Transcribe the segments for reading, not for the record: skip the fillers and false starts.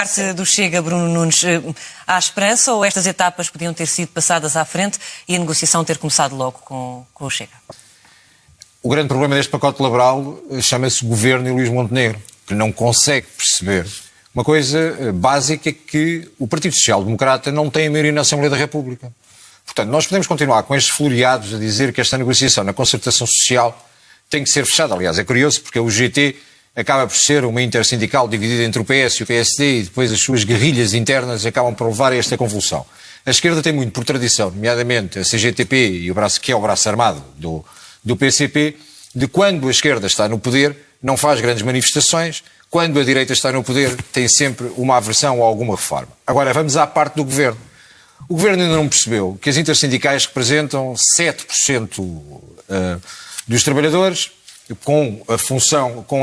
Parte do Chega, Bruno Nunes, há esperança ou estas etapas podiam ter sido passadas à frente e a negociação ter começado logo com o Chega? O grande problema deste pacote laboral chama-se Governo e Luís Montenegro, que não consegue perceber uma coisa básica, que o Partido Social Democrata não tem a maioria na Assembleia da República. Portanto, nós podemos continuar com estes floreados a dizer que esta negociação na concertação social tem que ser fechada. Aliás, é curioso porque a UGT acaba por ser uma intersindical dividida entre o PS e o PSD e depois as suas guerrilhas internas acabam por levar a esta convulsão. A esquerda tem muito por tradição, nomeadamente a CGTP, e o braço, que é o braço armado do PCP, de quando a esquerda está no poder, não faz grandes manifestações, quando a direita está no poder, tem sempre uma aversão a alguma reforma. Agora, vamos à parte do Governo. O Governo ainda não percebeu que as intersindicais representam 7% dos trabalhadores, com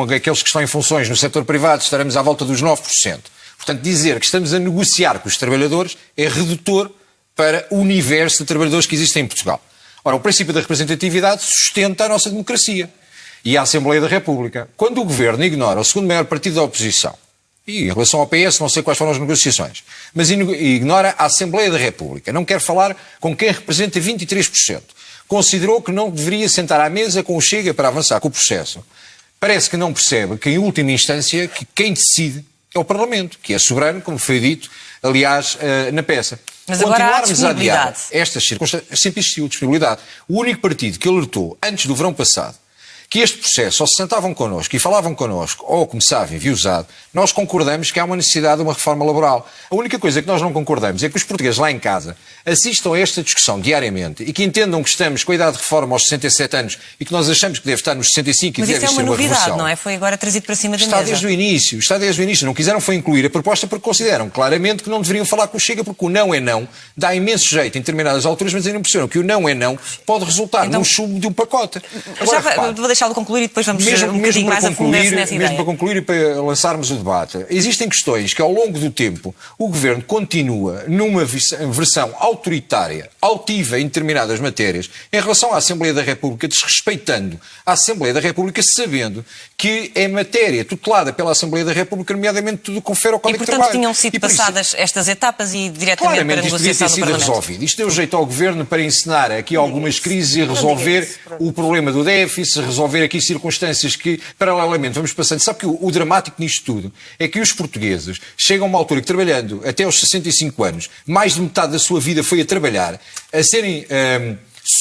aqueles que estão em funções no setor privado estaremos à volta dos 9%. Portanto, dizer que estamos a negociar com os trabalhadores é redutor para o universo de trabalhadores que existem em Portugal. Ora, o princípio da representatividade sustenta a nossa democracia e a Assembleia da República. Quando o Governo ignora o segundo maior partido da oposição, e em relação ao PS não sei quais foram as negociações, mas ignora a Assembleia da República, não quer falar com quem representa 23%, considerou que não deveria sentar à mesa com o Chega para avançar com o processo. Parece que não percebe que, em última instância, que quem decide é o Parlamento, que é soberano, como foi dito, aliás, na peça. Mas agora há disponibilidade. A adiar estas circunstâncias, sempre existiu disponibilidade. O único partido que alertou, antes do verão passado, que este processo, ou se sentavam connosco e falavam connosco, ou começava enviosado, nós concordamos que há uma necessidade de uma reforma laboral. A única coisa que nós não concordamos é que os portugueses lá em casa assistam a esta discussão diariamente e que entendam que estamos com a idade de reforma aos 67 anos e que nós achamos que deve estar nos 65 e deve ser uma revolução. Mas isso é uma novidade, não é? Foi agora trazido para cima da mesa. Está desde o início. Não quiseram foi incluir a proposta porque consideram claramente que não deveriam falar com o Chega, porque o não é não, dá imenso jeito em determinadas alturas, mas ainda impressionam que o não é não pode resultar num chumbo de um pacote. Agora, vou deixá-lo concluir e depois vamos um bocadinho mais a fundo nessa ideia. Mesmo para concluir e para lançarmos o debate, existem questões que ao longo do tempo o Governo continua numa versão autoritária, altiva em determinadas matérias, em relação à Assembleia da República, desrespeitando a Assembleia da República, sabendo que é matéria tutelada pela Assembleia da República, nomeadamente tudo confere ao Código de Trabalho. E, portanto, tinham sido passadas estas etapas e diretamente para a negociação do Parlamento. Resolvido. Isto deu jeito ao Governo para encenar aqui algumas crises e resolver o problema do déficit, resolver aqui circunstâncias que, paralelamente, vamos passando. Sabe que o dramático nisto tudo é que os portugueses chegam a uma altura que, trabalhando até aos 65 anos, mais de metade da sua vida foi a trabalhar, a serem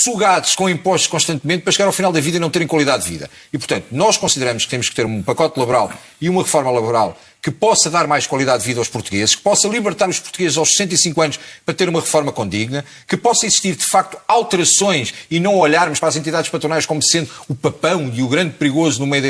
sugados com impostos constantemente para chegar ao final da vida e não terem qualidade de vida. E, portanto, nós consideramos que temos que ter um pacote laboral e uma reforma laboral que possa dar mais qualidade de vida aos portugueses, que possa libertar os portugueses aos 65 anos para ter uma reforma condigna, que possa existir, de facto, alterações e não olharmos para as entidades patronais como sendo o papão e o grande perigoso no meio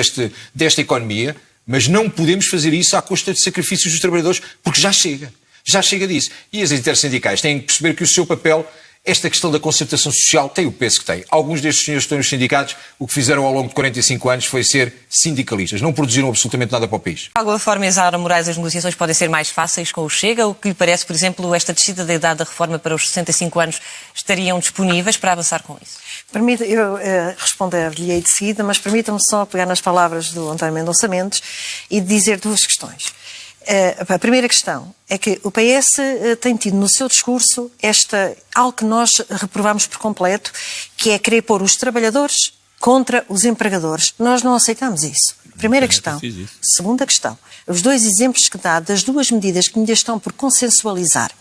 desta economia, mas não podemos fazer isso à custa de sacrifícios dos trabalhadores, porque já chega disso. E as intersindicais têm que perceber que o seu papel, esta questão da concertação social, tem o peso que tem. Alguns destes senhores que estão nos sindicatos, o que fizeram ao longo de 45 anos foi ser sindicalistas. Não produziram absolutamente nada para o país. De alguma forma, Isaura Moraes, as negociações podem ser mais fáceis com o Chega? O que lhe parece, por exemplo, esta descida da idade da reforma para os 65 anos estariam disponíveis para avançar com isso? Eu responder-lhe-ei de seguida, mas permita-me só pegar nas palavras do António Mendonça Mendes e dizer duas questões. A primeira questão é que o PS tem tido no seu discurso algo que nós reprovamos por completo, que é querer pôr os trabalhadores contra os empregadores. Nós não aceitamos isso. Primeira questão. Segunda questão. Os dois exemplos que dá das duas medidas que ainda estão por consensualizar.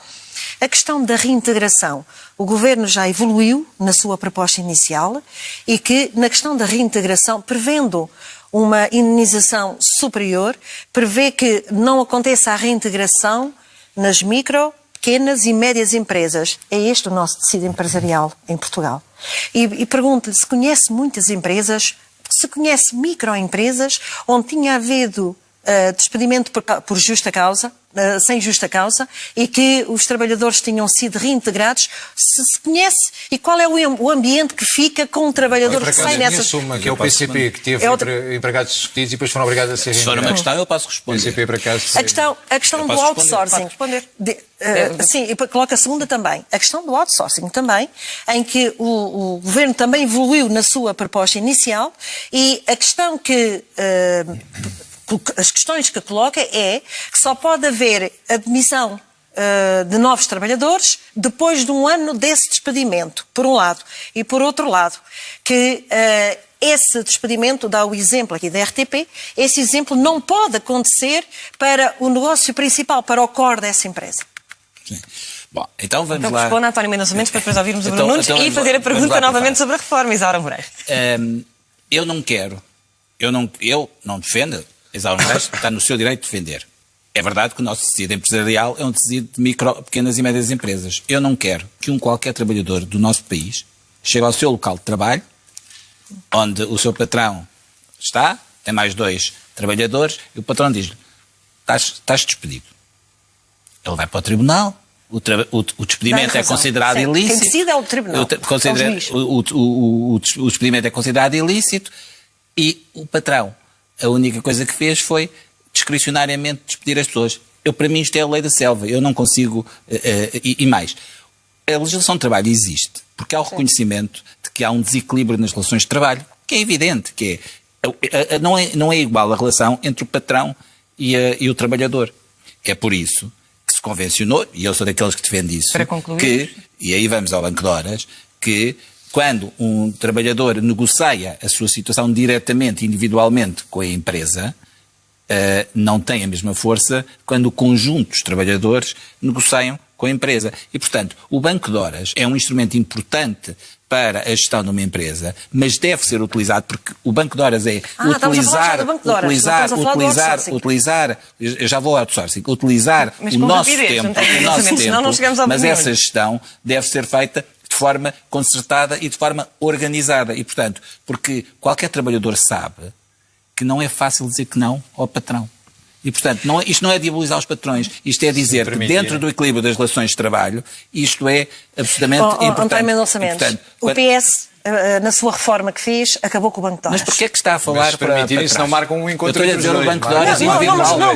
A questão da reintegração. O Governo já evoluiu na sua proposta inicial e que, na questão da reintegração, prevendo uma indenização superior, prevê que não aconteça a reintegração nas micro, pequenas e médias empresas. É este o nosso tecido empresarial em Portugal. E pergunto-lhe se conhece muitas empresas, se conhece microempresas onde tinha havido despedimento por justa causa, sem justa causa, e que os trabalhadores tinham sido reintegrados, se conhece, e qual é o ambiente que fica com o trabalhador que sai nessas... Que é o PCP, que teve empregados despedidos e depois foram obrigados a ser reintegrados. Se for uma questão, eu posso responder. PCP, por acaso, a questão do outsourcing. Sim, e coloco a segunda também. A questão do outsourcing também, em que o Governo também evoluiu na sua proposta inicial, e a questão que as questões que coloca é que só pode haver admissão de novos trabalhadores depois de um ano desse despedimento, por um lado. E por outro lado, que esse despedimento, dá o exemplo aqui da RTP, esse exemplo não pode acontecer para o negócio principal, para o core dessa empresa. Sim. Bom, então vamos lá. Responda a António Mendonça Mendes para depois ouvirmos o Bruno Nunes e fazer a pergunta novamente sobre a reforma, Isaura Moraes. Eu não quero, eu não defendo, Isaura Moraes está no seu direito de defender. É verdade que o nosso tecido empresarial é um tecido de pequenas e médias empresas. Eu não quero que qualquer trabalhador do nosso país chegue ao seu local de trabalho, onde o seu patrão está, tem mais 2 trabalhadores, e o patrão diz-lhe, estás despedido. Ele vai para o tribunal, o despedimento é considerado ilícito. Quem decide é o tribunal. O despedimento é considerado ilícito e o patrão, a única coisa que fez foi discricionariamente despedir as pessoas. Para mim isto é a lei da selva, eu não consigo, e mais, a legislação de trabalho existe porque há o reconhecimento de que há um desequilíbrio nas relações de trabalho, que é evidente, que não é igual a relação entre o patrão e o trabalhador. É por isso que se convencionou, e eu sou daqueles que defende isso, para concluir, e aí vamos ao Banco de Horas, que quando um trabalhador negocia a sua situação diretamente, individualmente com a empresa, não tem a mesma força quando o conjunto dos trabalhadores negociam com a empresa. E, portanto, o Banco de Horas é um instrumento importante para a gestão de uma empresa, mas deve ser utilizado porque o Banco de Horas é utilizar, eu já vou ao outsourcing, utilizar o nosso tempo, mas essa gestão deve ser feita de forma concertada e de forma organizada. E, portanto, porque qualquer trabalhador sabe que não é fácil dizer que não ao patrão. E, portanto, isto não é diabolizar os patrões, isto é dizer que dentro do equilíbrio das relações de trabalho, isto é absolutamente importante. António Mendonça Mendes, o PS, na sua reforma que fez, acabou com o Banco de Horas. Mas porquê é que está a falar para trás? Isso não marcam um encontro entre os dois. Eu estou a dizer o Banco de Horas individual.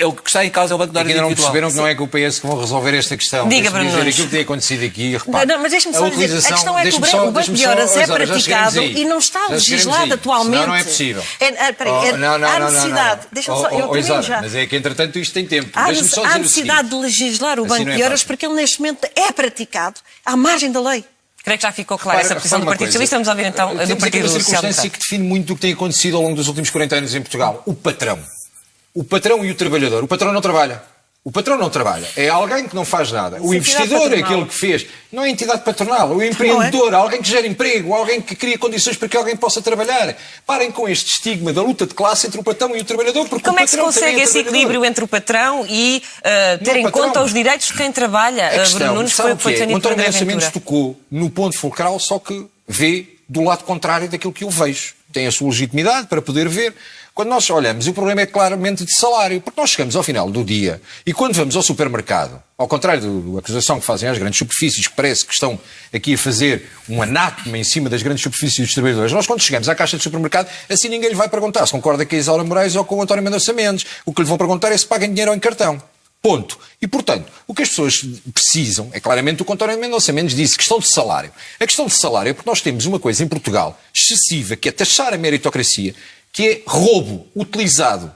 O que está em causa é o Banco de Horas individual. Ainda não perceberam que não é com o PS que vão resolver esta questão. Diga, Bruno Nunes. Aquilo que tem acontecido aqui, repare. Não, mas deixe-me só dizer, a questão é que o Banco de Horas é praticado e não está legislado atualmente. Não é possível. Há necessidade. Deixa-me só, eu termino já. Mas é que, entretanto, isto tem tempo. Há necessidade de legislar o Banco de Horas porque ele, neste momento, é praticado à margem da lei. Creio que já ficou clara essa posição do Partido Socialista. Vamos ouvir então do Partido Social. Temos uma circunstância que define muito o que tem acontecido ao longo dos últimos 40 anos em Portugal. O patrão. O patrão e o trabalhador. O patrão não trabalha. O patrão não trabalha. É alguém que não faz nada. O investidor é aquele que fez. Não é entidade patronal. O empreendedor, alguém que gera emprego, alguém que cria condições para que alguém possa trabalhar. Parem com este estigma da luta de classe entre o patrão e o trabalhador. Porque como é que se consegue esse equilíbrio entre o patrão e ter em conta os direitos de quem trabalha? Bruno Nunes foi o que foi defendido por André Ventura. O António Mendonça Mendes tocou no ponto fulcral, só que vê do lado contrário daquilo que eu vejo. Tem a sua legitimidade para poder ver. Quando nós olhamos, o problema é claramente de salário, porque nós chegamos ao final do dia e quando vamos ao supermercado, ao contrário da acusação que fazem às grandes superfícies, que parece que estão aqui a fazer um anátema em cima das grandes superfícies dos trabalhadores, nós quando chegamos à caixa de supermercado, assim ninguém lhe vai perguntar se concorda com a Isaura Moraes ou com o António Mendonça Mendes. O que lhe vão perguntar é se paguem dinheiro ou em cartão. Ponto. E, portanto, o que as pessoas precisam é claramente o que o António Mendonça Mendes disse, questão de salário. A questão de salário é porque nós temos uma coisa em Portugal excessiva, que é taxar a meritocracia, que é roubo utilizado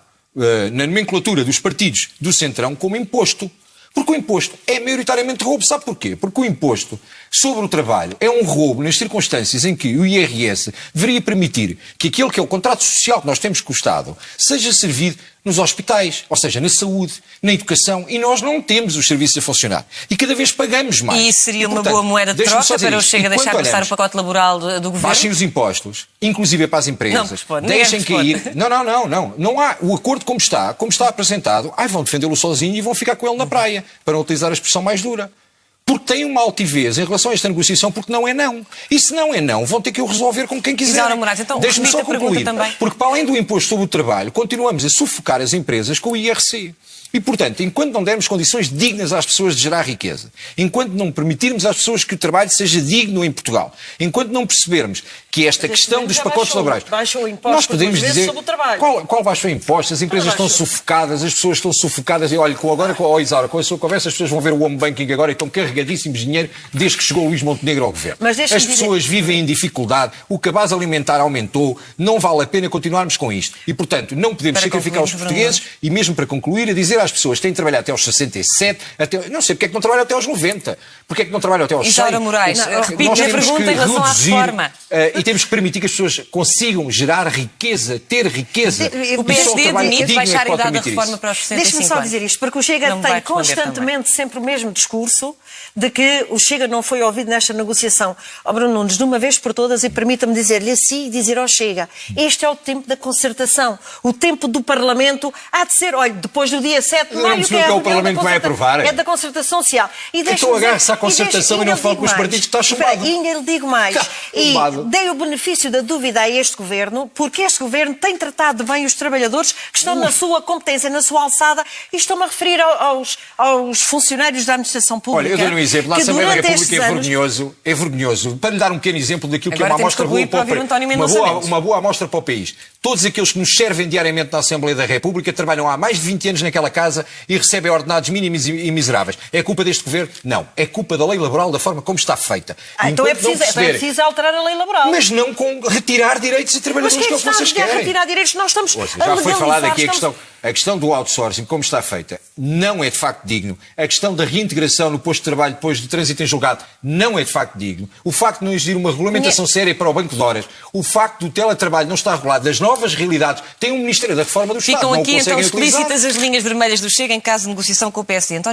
na nomenclatura dos partidos do Centrão como imposto. Porque o imposto é maioritariamente roubo. Sabe porquê? Porque o imposto sobre o trabalho é um roubo nas circunstâncias em que o IRS deveria permitir que aquele que é o contrato social que nós temos com o Estado seja servido nos hospitais, ou seja, na saúde, na educação, e nós não temos os serviços a funcionar. E cada vez pagamos mais. E isso seria uma boa moeda de troca para o Chega deixar passar o pacote laboral do Governo? Baixem os impostos, inclusive para as empresas. Deixem cair. Não há. O acordo como está apresentado, vão defendê-lo sozinho e vão ficar com ele na praia, para não utilizar a expressão mais dura. Porque tem uma altivez em relação a esta negociação, porque não é não. E se não é não, vão ter que o resolver com quem quiser. Isaura Moraes, então, deixe-me só concluir. Porque para além do imposto sobre o trabalho, continuamos a sufocar as empresas com o IRC. E, portanto, enquanto não dermos condições dignas às pessoas de gerar riqueza, enquanto não permitirmos às pessoas que o trabalho seja digno em Portugal, enquanto não percebermos que esta questão dos pacotes laborais... Baixou o imposto nós podemos dizer... sobre o trabalho. Qual baixou o imposto? As empresas estão sufocadas, as pessoas estão sufocadas. E olha, Isaura, com a sua conversa, as pessoas vão ver o home banking agora e estão carregadíssimos de dinheiro desde que chegou o Luís Montenegro ao governo. Mas as pessoas vivem em dificuldade, o cabaz alimentar aumentou, não vale a pena continuarmos com isto. E, portanto, não podemos sacrificar os portugueses e, mesmo para concluir, a dizer às pessoas que têm de trabalhar até aos 67, não sei porque é que não trabalham até aos 90, porque é que não trabalham até aos 100. Isaura Moraes, repito a pergunta em relação à reforma. E temos que permitir que as pessoas consigam gerar riqueza, ter riqueza. O PSD admite baixar a idade da reforma para os 65 anos. Deixe-me só dizer isto, porque o Chega tem constantemente sempre o mesmo discurso de que o Chega não foi ouvido nesta negociação. Bruno Nunes, de uma vez por todas, e permita-me dizer-lhe assim e dizer ao Chega, este é o tempo da concertação, o tempo do Parlamento há de ser, olha, depois do dia 7 de maio, que é o Parlamento que vai aprovar. É da concertação social. Então agarre-se à concertação e não fale com os partidos que está chumbado. E ainda lhe digo mais, e dei o benefício da dúvida a este Governo, porque este Governo tem tratado bem os trabalhadores que estão na sua competência, na sua alçada, e estou-me a referir aos funcionários da administração pública. Olha, eu dou-lhe um exemplo. Na Assembleia da República é vergonhoso. Para lhe dar um pequeno exemplo daquilo que é uma amostra boa para o país. Uma boa amostra para o país. Todos aqueles que nos servem diariamente na Assembleia da República trabalham há mais de 20 anos naquela casa e recebem ordenados mínimos e miseráveis. É culpa deste Governo? Não. É culpa da lei laboral, da forma como está feita. Então é preciso alterar a lei laboral. Mas não com retirar direitos a trabalhadores, que é o que vocês querem. Retirar direitos? Nós estamos já foi falado aqui a questão do outsourcing, como está feita, não é de facto digno. A questão da reintegração no posto de trabalho depois do trânsito em julgado não é de facto digno. O facto de não existir uma regulamentação séria para o banco de horas, o facto do teletrabalho não estar regulado, das novas realidades, tem um Ministério da Reforma do Estado. Ficam não aqui o então conseguem utilizar. explícitas as linhas vermelhas do Chega em caso de negociação com o PSD. António